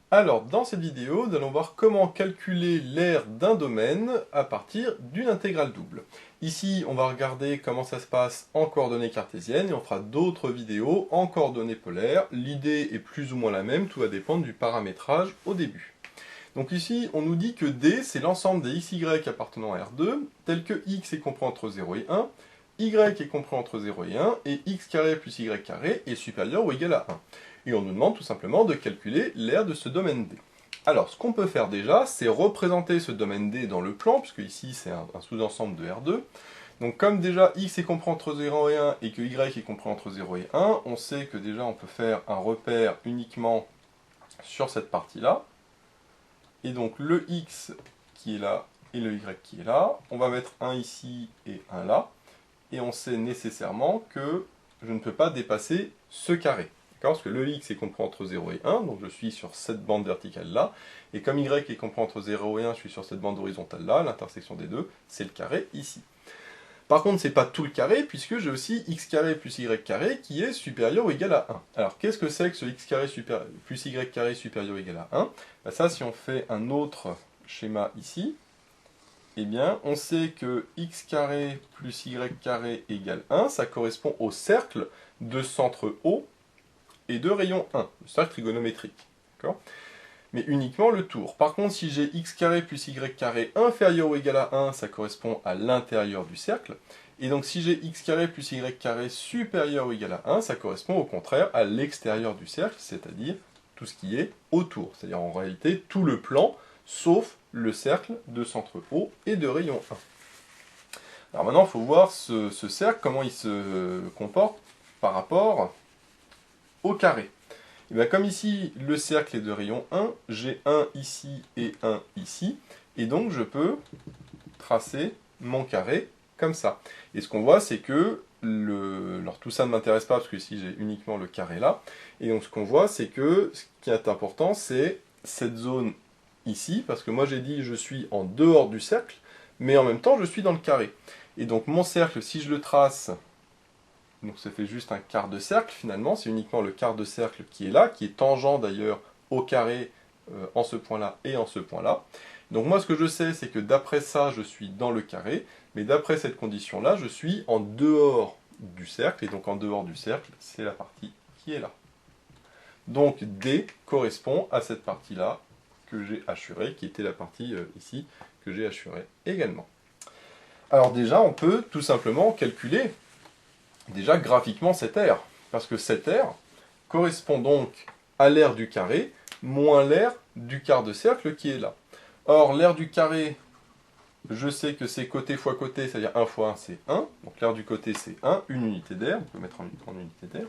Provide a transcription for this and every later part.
Alors, dans cette vidéo, nous allons voir comment calculer l'aire d'un domaine à partir d'une intégrale double. Ici, on va regarder comment ça se passe en coordonnées cartésiennes et on fera d'autres vidéos en coordonnées polaires. L'idée est plus ou moins la même, tout va dépendre du paramétrage au début. Donc ici, on nous dit que D, c'est l'ensemble des xy appartenant à R2, tel que x est compris entre 0 et 1, y est compris entre 0 et 1, et x carré plus y carré est supérieur ou égal à 1. Et on nous demande tout simplement de calculer l'aire de ce domaine D. Alors, ce qu'on peut faire déjà, c'est représenter ce domaine D dans le plan, puisque ici c'est un sous-ensemble de R2. Donc comme déjà x est compris entre 0 et 1 et que y est compris entre 0 et 1, on sait que déjà on peut faire un repère uniquement sur cette partie-là. Et donc le x qui est là et le y qui est là, on va mettre 1 ici et 1 là. Et on sait nécessairement que je ne peux pas dépasser ce carré. Parce que le x est compris entre 0 et 1, donc je suis sur cette bande verticale là, et comme y est compris entre 0 et 1, je suis sur cette bande horizontale là, l'intersection des deux, c'est le carré ici. Par contre, c'est pas tout le carré, puisque j'ai aussi x carré plus y carré qui est supérieur ou égal à 1. Alors, qu'est-ce que c'est que ce x carré plus y carré supérieur ou égal à 1 ben ça, si on fait un autre schéma ici, eh bien, on sait que x carré plus y carré égale 1, ça correspond au cercle de centre O et de rayon 1, le cercle trigonométrique. Mais uniquement le tour. Par contre, si j'ai x carré plus y carré inférieur ou égal à 1, ça correspond à l'intérieur du cercle. Et donc si j'ai x carré plus y carré supérieur ou égal à 1, ça correspond au contraire à l'extérieur du cercle, c'est-à-dire tout ce qui est autour. C'est-à-dire en réalité tout le plan, sauf le cercle de centre O et de rayon 1. Alors maintenant, il faut voir ce cercle, comment il se comporte par rapport au carré. Et bien comme ici, le cercle est de rayon 1, j'ai 1 ici et 1 ici, et donc je peux tracer mon carré comme ça. Et ce qu'on voit, c'est que, alors tout ça ne m'intéresse pas, parce que ici j'ai uniquement le carré là, et donc ce qu'on voit, c'est que ce qui est important, c'est cette zone ici, parce que moi j'ai dit je suis en dehors du cercle, mais en même temps je suis dans le carré. Et donc mon cercle, si je le trace, donc ça fait juste un quart de cercle finalement, c'est uniquement le quart de cercle qui est là, qui est tangent d'ailleurs au carré en ce point-là et en ce point-là. Donc moi ce que je sais, c'est que d'après ça, je suis dans le carré, mais d'après cette condition-là, je suis en dehors du cercle, et donc en dehors du cercle, c'est la partie qui est là. Donc D correspond à cette partie-là que j'ai hachurée, qui était la partie ici que j'ai hachurée également. Alors déjà, on peut tout simplement calculer déjà graphiquement cette aire, parce que cette aire correspond donc à l'aire du carré moins l'aire du quart de cercle qui est là. Or, l'aire du carré, je sais que c'est côté fois côté, c'est-à-dire 1 fois 1, c'est 1. Donc l'aire du côté, c'est 1, une unité d'aire, on peut mettre en unité d'aire.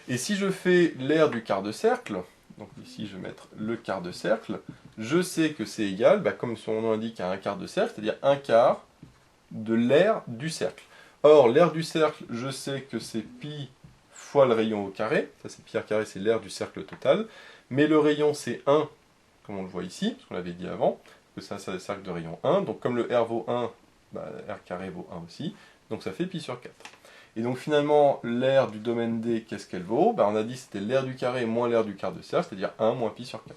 Et si je fais l'aire du quart de cercle, donc ici je vais mettre le quart de cercle, je sais que c'est égal, comme son nom l'indique, à un quart de cercle, c'est-à-dire un quart de l'aire du cercle. Or, l'aire du cercle, je sais que c'est pi fois le rayon au carré. Ça, c'est pi r carré, c'est l'aire du cercle total. Mais le rayon, c'est 1, comme on le voit ici, parce qu'on l'avait dit avant, que ça, c'est le cercle de rayon 1. Donc, comme le r vaut 1, r carré vaut 1 aussi. Donc, ça fait pi sur 4. Et donc, finalement, l'aire du domaine D, qu'est-ce qu'elle vaut? On a dit que c'était l'aire du carré moins l'aire du quart de cercle, c'est-à-dire 1 moins pi sur 4.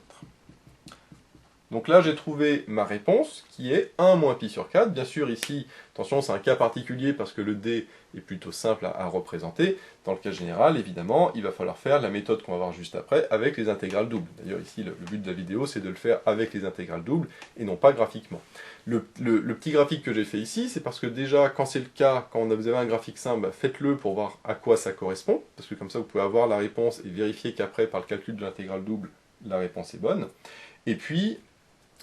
Donc là, j'ai trouvé ma réponse, qui est 1 moins pi sur 4. Bien sûr, ici, attention, c'est un cas particulier parce que le D est plutôt simple à représenter. Dans le cas général, évidemment, il va falloir faire la méthode qu'on va voir juste après avec les intégrales doubles. D'ailleurs, ici, le but de la vidéo, c'est de le faire avec les intégrales doubles et non pas graphiquement. Le petit graphique que j'ai fait ici, c'est parce que déjà, quand c'est le cas, quand vous avez un graphique simple, faites-le pour voir à quoi ça correspond. Parce que comme ça, vous pouvez avoir la réponse et vérifier qu'après, par le calcul de l'intégrale double, la réponse est bonne. Et puis,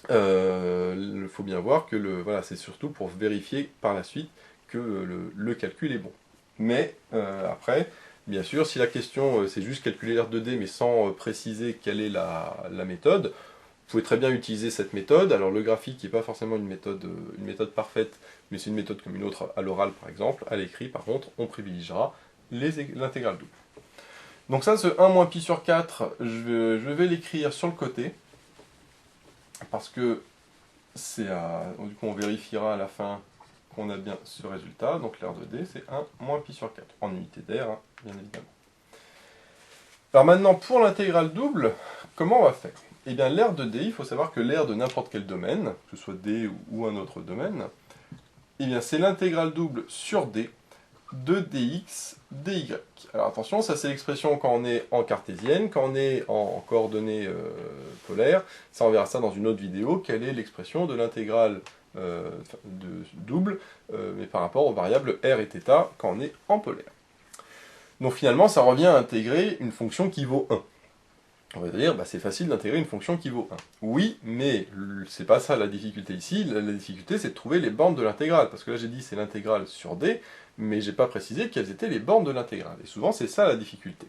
il faut bien voir que voilà, c'est surtout pour vérifier par la suite que le calcul est bon. Mais après, bien sûr, si la question c'est juste calculer l'aire de D mais sans préciser quelle est la méthode, vous pouvez très bien utiliser cette méthode. Alors le graphique n'est pas forcément une méthode parfaite, mais c'est une méthode comme une autre à l'oral par exemple. À l'écrit par contre, on privilégiera l'intégrale double. Donc ça, ce 1 moins pi sur 4, je vais l'écrire sur le côté. Parce que du coup on vérifiera à la fin qu'on a bien ce résultat. Donc l'aire de D, c'est 1 moins pi sur 4, en unité d'air, bien évidemment. Alors maintenant, pour l'intégrale double, comment on va faire? Eh bien, l'aire de D, il faut savoir que l'aire de n'importe quel domaine, que ce soit D ou un autre domaine, eh bien, c'est l'intégrale double sur D de dx dy. Alors attention, ça c'est l'expression quand on est en cartésienne, quand on est en coordonnées polaires, ça on verra ça dans une autre vidéo, quelle est l'expression de l'intégrale double, mais par rapport aux variables r et θ quand on est en polaire. Donc finalement, ça revient à intégrer une fonction qui vaut 1. On va dire, bah, c'est facile d'intégrer une fonction qui vaut 1. Oui, mais c'est pas ça la difficulté ici. La difficulté, c'est de trouver les bornes de l'intégrale. Parce que là, j'ai dit c'est l'intégrale sur D, mais j'ai pas précisé quelles étaient les bornes de l'intégrale. Et souvent, c'est ça la difficulté.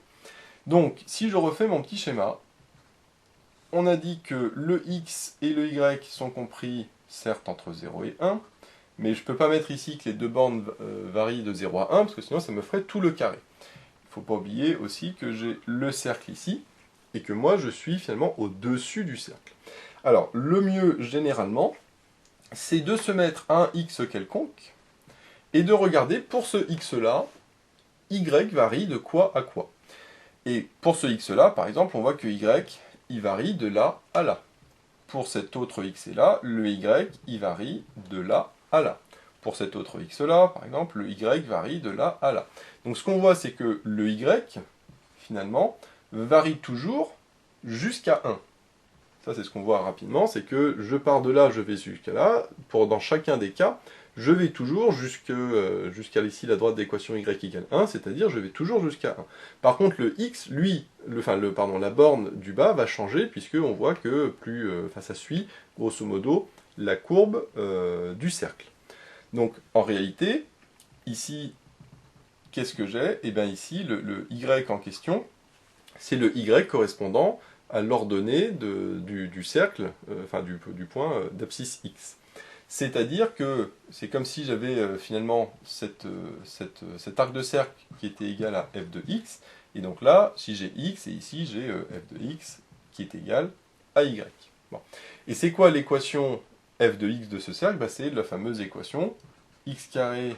Donc, si je refais mon petit schéma, on a dit que le x et le y sont compris, certes, entre 0 et 1, mais je peux pas mettre ici que les deux bornes varient de 0 à 1, parce que sinon, ça me ferait tout le carré. Il ne faut pas oublier aussi que j'ai le cercle ici, et que moi je suis finalement au-dessus du cercle. Alors, le mieux généralement, c'est de se mettre à un x quelconque, et de regarder pour ce x-là, y varie de quoi à quoi. Et pour ce x-là, par exemple, on voit que y, il varie de là à là. Pour cet autre x-là, le y, il varie de là à là. Pour cet autre x-là, par exemple, le y varie de là à là. Donc ce qu'on voit, c'est que le y, finalement, varie toujours jusqu'à 1. Ça, c'est ce qu'on voit rapidement, c'est que je pars de là, je vais jusqu'à là. Dans chacun des cas, je vais toujours jusqu'à ici la droite d'équation y égale 1, c'est-à-dire je vais toujours jusqu'à 1. Par contre, le x, lui, la borne du bas va changer, puisqu'on voit que ça suit, grosso modo, la courbe du cercle. Donc, en réalité, ici, qu'est-ce que j'ai? Eh bien ici, le y en question, c'est le y correspondant à l'ordonnée du cercle, du point d'abscisse x. C'est-à-dire que c'est comme si j'avais finalement cet arc de cercle qui était égal à f de x, et donc là, si j'ai x, et ici j'ai f de x qui est égal à y. Bon. Et c'est quoi l'équation f de x de ce cercle? Bah, c'est la fameuse équation x carré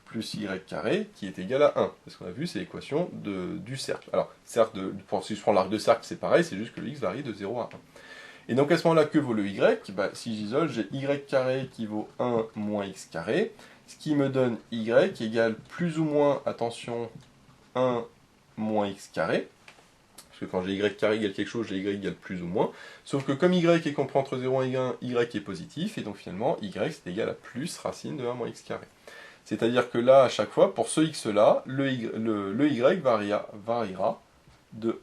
plus y carré qui est égal à 1. Parce qu'on a vu, c'est l'équation du cercle. Alors, cercle si je prends l'arc de cercle, c'est pareil, c'est juste que le x varie de 0 à 1. Et donc à ce moment-là, que vaut le y? Bah, si j'isole, j'ai y carré qui vaut 1 moins x carré, ce qui me donne y égale plus ou moins, attention, 1 moins x carré. Parce que quand j'ai y carré égale quelque chose, j'ai y égale plus ou moins. Sauf que comme y est compris entre 0 et 1, y est positif, et donc finalement, y c'est égal à plus racine de 1 moins x carré. C'est-à-dire que là, à chaque fois, pour ce x-là, le y variera de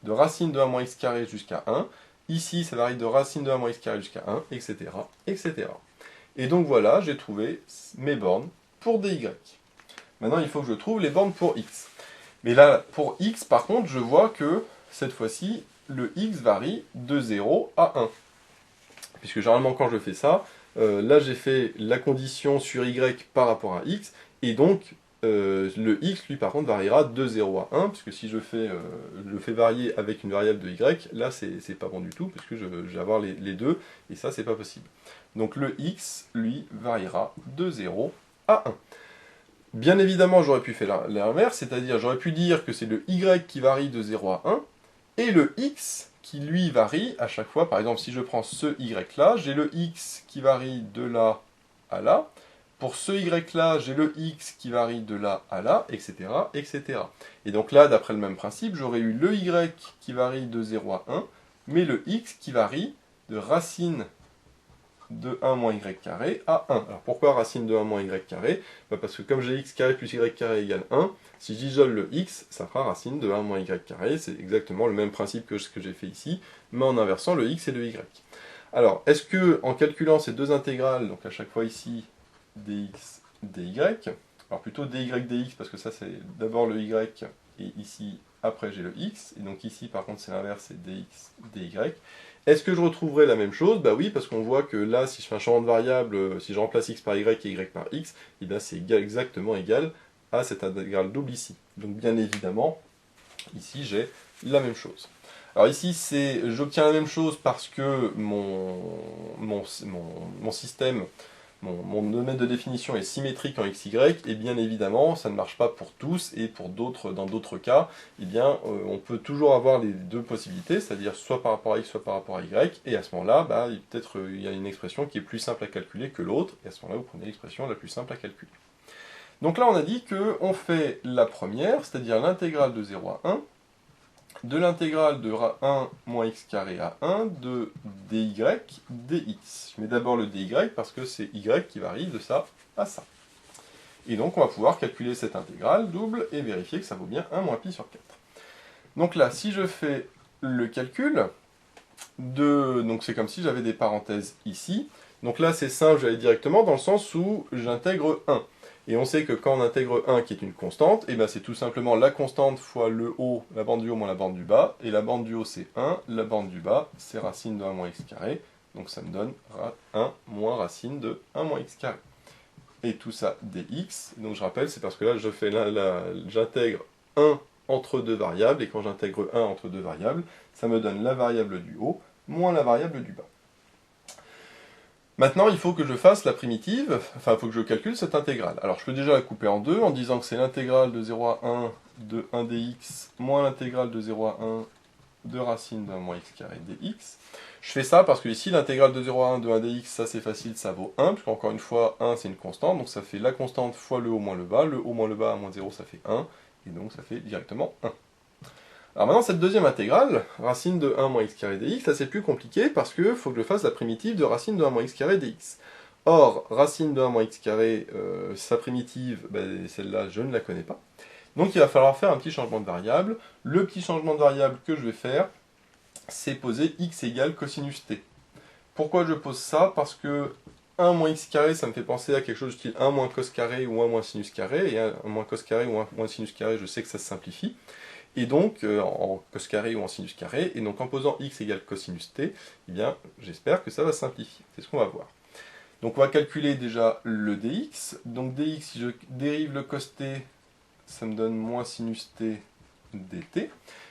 racine de 1 moins x carré jusqu'à 1. Ici, ça varie de racine de 1 moins x carré jusqu'à 1, etc., etc. Et donc voilà, j'ai trouvé mes bornes pour dy. Maintenant, il faut que je trouve les bornes pour x. Mais là, pour x, par contre, je vois que, cette fois-ci, le x varie de 0 à 1. Puisque généralement, quand je fais ça, là, j'ai fait la condition sur y par rapport à x, et donc, le x, lui, par contre, variera de 0 à 1, puisque si je fais varier avec une variable de y, là, c'est pas bon du tout, puisque je vais avoir les deux, et ça, c'est pas possible. Donc, le x, lui, variera de 0 à 1. Bien évidemment, j'aurais pu faire l'inverse, c'est-à-dire, j'aurais pu dire que c'est le y qui varie de 0 à 1, et le x qui, lui, varie à chaque fois. Par exemple, si je prends ce y-là, j'ai le x qui varie de là à là, pour ce y-là, j'ai le x qui varie de là à là, etc., etc. Et donc là, d'après le même principe, j'aurais eu le y qui varie de 0 à 1, mais le x qui varie de racine de 1 moins y carré à 1. Alors pourquoi racine de 1 moins y carré? Parce que comme j'ai x carré plus y carré égale 1, si j'isole le x, ça fera racine de 1 moins y carré. C'est exactement le même principe que ce que j'ai fait ici, mais en inversant le x et le y. Alors, est-ce que en calculant ces deux intégrales, donc à chaque fois ici, dx, dy, alors plutôt dy, dx, parce que ça c'est d'abord le y, et ici, après j'ai le x, et donc ici par contre c'est l'inverse, c'est dx, dy. Est-ce que je retrouverai la même chose? Bah oui, parce qu'on voit que là, si je fais un changement de variable, si je remplace x par y et y par x, et bien c'est exactement égal à cette intégrale double ici. Donc bien évidemment, ici j'ai la même chose. Alors ici, j'obtiens la même chose parce que mon système mon domaine de définition est symétrique en xy, et bien évidemment, ça ne marche pas pour tous, et dans d'autres cas, eh bien, on peut toujours avoir les deux possibilités, c'est-à-dire soit par rapport à x, soit par rapport à y, et à ce moment-là, bah, peut-être il y a une expression qui est plus simple à calculer que l'autre, et à ce moment-là, vous prenez l'expression la plus simple à calculer. Donc là, on a dit qu'on fait la première, c'est-à-dire l'intégrale de 0 à 1, de l'intégrale de 1 moins x carré à 1 de dy dx. Je mets d'abord le dy parce que c'est y qui varie de ça à ça. Et donc on va pouvoir calculer cette intégrale double et vérifier que ça vaut bien 1 moins pi sur 4. Donc là, si je fais le calcul, donc c'est comme si j'avais des parenthèses ici. Donc là c'est simple, j'allais directement dans le sens où j'intègre 1. Et on sait que quand on intègre 1 qui est une constante, et ben c'est tout simplement la constante fois le haut, la bande du haut moins la bande du bas, et la bande du haut c'est 1, la bande du bas c'est racine de 1 moins x carré, donc ça me donne 1 moins racine de 1 moins x carré. Et tout ça dx, donc je rappelle, c'est parce que là j'intègre 1 entre deux variables, et quand j'intègre 1 entre deux variables, ça me donne la variable du haut moins la variable du bas. Maintenant, il faut que je fasse la primitive, enfin, il faut que je calcule cette intégrale. Alors, je peux déjà la couper en deux, en disant que c'est l'intégrale de 0 à 1 de 1 dx, moins l'intégrale de 0 à 1 de racine d'un moins x carré dx. Je fais ça parce que ici, l'intégrale de 0 à 1 de 1 dx, ça c'est facile, ça vaut 1, puisque encore une fois, 1 c'est une constante, donc ça fait la constante fois le haut moins le haut moins le bas à moins 0, ça fait 1, et donc ça fait directement 1. Alors maintenant, cette deuxième intégrale, racine de 1 moins x carré dx, là c'est plus compliqué parce que faut que je fasse la primitive de racine de 1 moins x carré dx. Or, racine de 1 moins x carré, sa primitive, ben, celle-là, je ne la connais pas. Donc il va falloir faire un petit changement de variable. Le petit changement de variable que je vais faire, c'est poser x égale cosinus t. Pourquoi je pose ça? Parce que 1 moins x carré, ça me fait penser à quelque chose du style 1 moins cos carré ou 1 moins sinus carré, et 1 moins cos carré ou 1 moins sinus carré, je sais que ça se simplifie. Et donc, en cos carré ou en sinus carré, et donc en posant x égale cosinus t, eh bien, j'espère que ça va simplifier. C'est ce qu'on va voir. Donc on va calculer déjà le dx. Donc dx, si je dérive le cos t, ça me donne moins sinus t dt.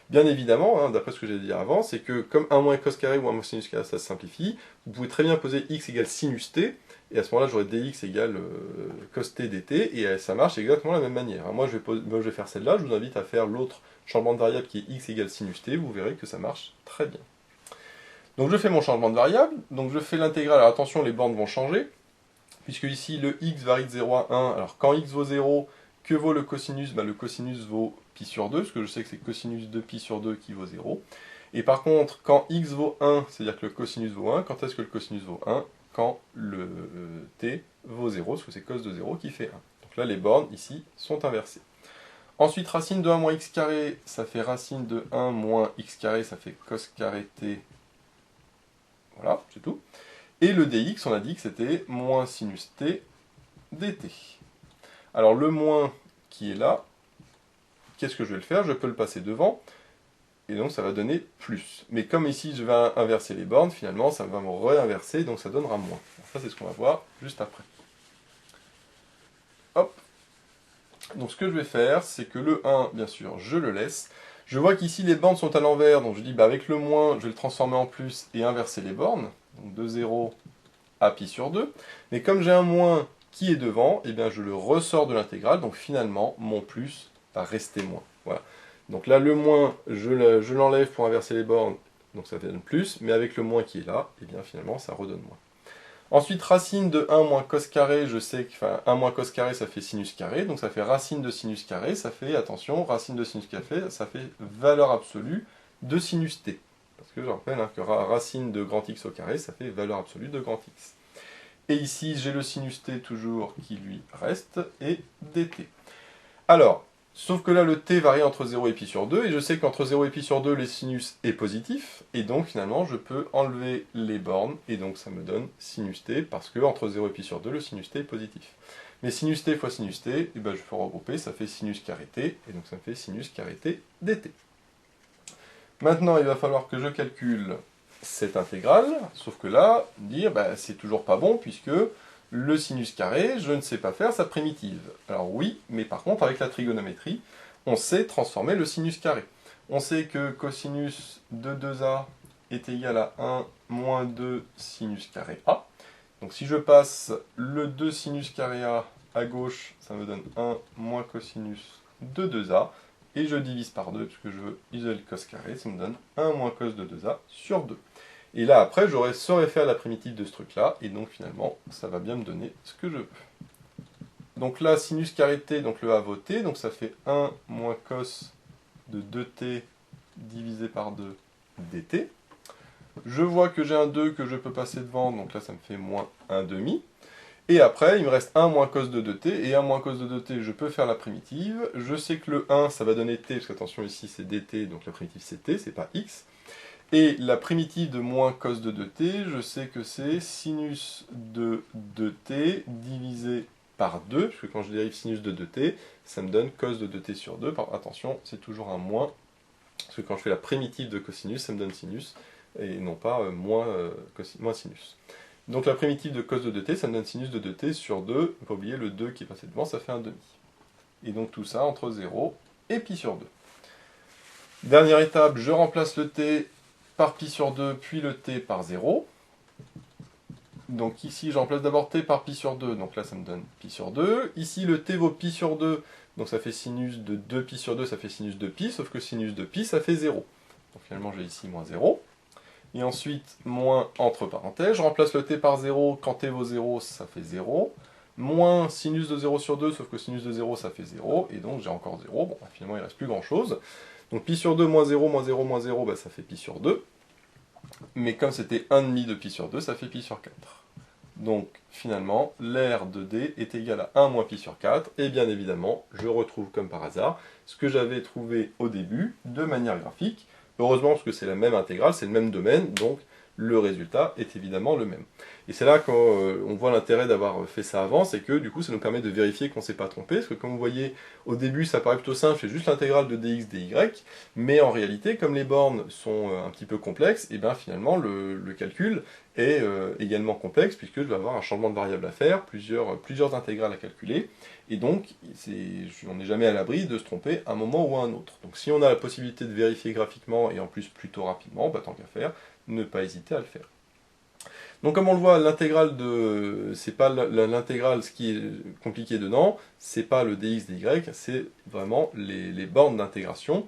Bien évidemment, hein, d'après ce que j'ai dit avant, c'est que comme 1 moins cos carré ou 1 moins sinus carré, ça se simplifie, vous pouvez très bien poser x égale sinus t, et à ce moment-là, j'aurai dx égale cos t dt, et ça marche exactement de la même manière. Moi, je vais faire celle-là, je vous invite à faire l'autre changement de variable qui est x égale sinus t, vous verrez que ça marche très bien. Donc je fais mon changement de variable, donc je fais l'intégrale, alors attention, les bornes vont changer, puisque ici le x varie de 0 à 1, alors quand x vaut 0, que vaut le cosinus? Le cosinus vaut pi sur 2, parce que je sais que c'est cosinus de pi sur 2 qui vaut 0. Et par contre, quand x vaut 1, c'est-à-dire que le cosinus vaut 1, quand est-ce que le cosinus vaut 1? Quand le t vaut 0, parce que c'est cos de 0 qui fait 1. Donc là, les bornes, ici, sont inversées. Ensuite, racine de 1 moins x carré, ça fait racine de 1 moins x carré, ça fait cos carré t. Voilà, c'est tout. Et le dx, on a dit que c'était moins sinus t dt. Alors le moins qui est là, qu'est-ce que je vais le faire? Je peux le passer devant, et donc ça va donner plus. Mais comme ici je vais inverser les bornes, finalement ça va me réinverser, donc ça donnera moins. Ça c'est ce qu'on va voir juste après. Hop. Donc ce que je vais faire, c'est que le 1, bien sûr, je le laisse. Je vois qu'ici les bornes sont à l'envers, donc je dis avec le moins, je vais le transformer en plus et inverser les bornes. Donc de 0 à pi sur 2. Mais comme j'ai un moins qui est devant, eh bien je le ressors de l'intégrale, donc finalement mon plus va rester moins. Voilà. Donc là le moins, je l'enlève pour inverser les bornes, donc ça donne plus, mais avec le moins qui est là, eh bien finalement ça redonne moins. Ensuite, racine de 1 moins cos carré, je sais que 1 moins cos carré, ça fait sinus carré, donc ça fait racine de sinus carré, ça fait, attention, racine de sinus carré, ça fait valeur absolue de sinus t. Parce que je rappelle que racine de grand X au carré, ça fait valeur absolue de grand X. Et ici, j'ai le sinus t toujours qui lui reste, et dt. Alors, sauf que là, le t varie entre 0 et pi sur 2, et je sais qu'entre 0 et pi sur 2, le sinus est positif, et donc finalement, je peux enlever les bornes, et donc ça me donne sinus t, parce que entre 0 et pi sur 2, le sinus t est positif. Mais sinus t fois sinus t, et ben, je peux regrouper, ça fait sinus carré t, et donc ça me fait sinus carré t dt. Maintenant, il va falloir que je calcule cette intégrale, sauf que là, dire, c'est toujours pas bon, puisque le sinus carré, je ne sais pas faire sa primitive. Alors oui, mais par contre, avec la trigonométrie, on sait transformer le sinus carré. On sait que cosinus de 2a est égal à 1 moins 2 sinus carré a, Donc si je passe le 2 sinus carré A à gauche, ça me donne 1 moins cosinus de 2A. Et je divise par 2, puisque je veux isoler le cos carré, ça me donne 1 moins cos de 2A sur 2. Et là, après, saurais faire la primitive de ce truc-là, et donc finalement, ça va bien me donner ce que je veux. Donc là, sinus carré t, donc le A vaut t, donc ça fait 1 moins cos de 2t divisé par 2 dt. Je vois que j'ai un 2 que je peux passer devant, donc là ça me fait moins 1 demi. Et après, il me reste 1 moins cos de 2t, et 1 moins cos de 2t, je peux faire la primitive. Je sais que le 1, ça va donner t, parce qu'attention, ici c'est dt, donc la primitive c'est t, c'est pas x. Et la primitive de moins cos de 2t, je sais que c'est sinus de 2t divisé par 2, parce que quand je dérive sinus de 2t, ça me donne cos de 2t sur 2. Attention, c'est toujours un moins, parce que quand je fais la primitive de cosinus, ça me donne sinus, et non pas moins sinus. Donc la primitive de cos de 2t, ça me donne sinus de 2t sur 2. Il ne faut pas oublier le 2 qui est passé devant, ça fait 1 demi. Et donc tout ça entre 0 et pi sur 2. Dernière étape, je remplace le t par pi sur 2, puis le t par 0. Donc ici, je remplace d'abord t par pi sur 2, donc là ça me donne pi sur 2. Ici, le t vaut pi sur 2, donc ça fait sinus de 2 pi sur 2, ça fait sinus de pi, sauf que sinus de pi, ça fait 0. Donc finalement, j'ai ici moins 0. Et ensuite, moins entre parenthèses, je remplace le t par 0, quand t vaut 0, ça fait 0. Moins sinus de 0 sur 2, sauf que sinus de 0, ça fait 0, et donc j'ai encore 0. Bon, finalement, il ne reste plus grand-chose. Donc pi sur 2, moins 0, moins 0, moins 0, bah, ça fait pi sur 2. Mais comme c'était 1,5 de pi sur 2, ça fait pi sur 4. Donc finalement, l'aire de d est égal à 1 moins pi sur 4, et bien évidemment, je retrouve comme par hasard ce que j'avais trouvé au début, de manière graphique. Heureusement, parce que c'est la même intégrale, c'est le même domaine, donc le résultat est évidemment le même. Et c'est là qu'on voit l'intérêt d'avoir fait ça avant, c'est que du coup ça nous permet de vérifier qu'on ne s'est pas trompé, parce que comme vous voyez, au début ça paraît plutôt simple, c'est juste l'intégrale de dx dy, mais en réalité, comme les bornes sont un petit peu complexes, et bien finalement le calcul est également complexe, puisque je vais avoir un changement de variable à faire, plusieurs intégrales à calculer, et donc on n'est jamais à l'abri de se tromper à un moment ou à un autre. Donc si on a la possibilité de vérifier graphiquement, et en plus plutôt rapidement, bah, tant qu'à faire, ne pas hésiter à le faire. Donc comme on le voit, l'intégrale c'est pas l'intégrale, ce qui est compliqué dedans, c'est pas le dx dy, c'est vraiment les bornes d'intégration.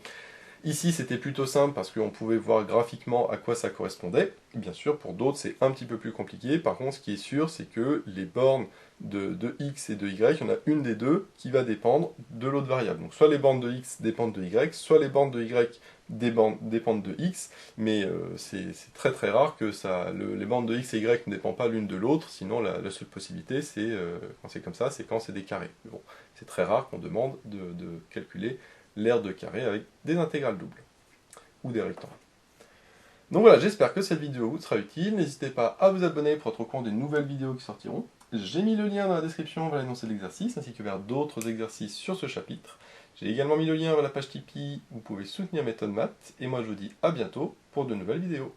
Ici, c'était plutôt simple parce qu'on pouvait voir graphiquement à quoi ça correspondait. Bien sûr, pour d'autres, c'est un petit peu plus compliqué. Par contre, ce qui est sûr, c'est que les bornes de x et de y, il y en a une des deux qui va dépendre de l'autre variable. Donc soit les bornes de x dépendent de y, soit les bornes de y dépendent de x, mais c'est très très rare que les bornes de x et y ne dépendent pas l'une de l'autre, sinon la seule possibilité, c'est quand c'est comme ça, c'est quand c'est des carrés. Mais bon, c'est très rare qu'on demande de calculer l'aire de carré avec des intégrales doubles, ou des rectangles. Donc voilà, j'espère que cette vidéo vous sera utile. N'hésitez pas à vous abonner pour être au courant des nouvelles vidéos qui sortiront. J'ai mis le lien dans la description vers l'énoncé de l'exercice, ainsi que vers d'autres exercices sur ce chapitre. J'ai également mis le lien vers la page Tipeee où vous pouvez soutenir Méthode Maths, et moi je vous dis à bientôt pour de nouvelles vidéos.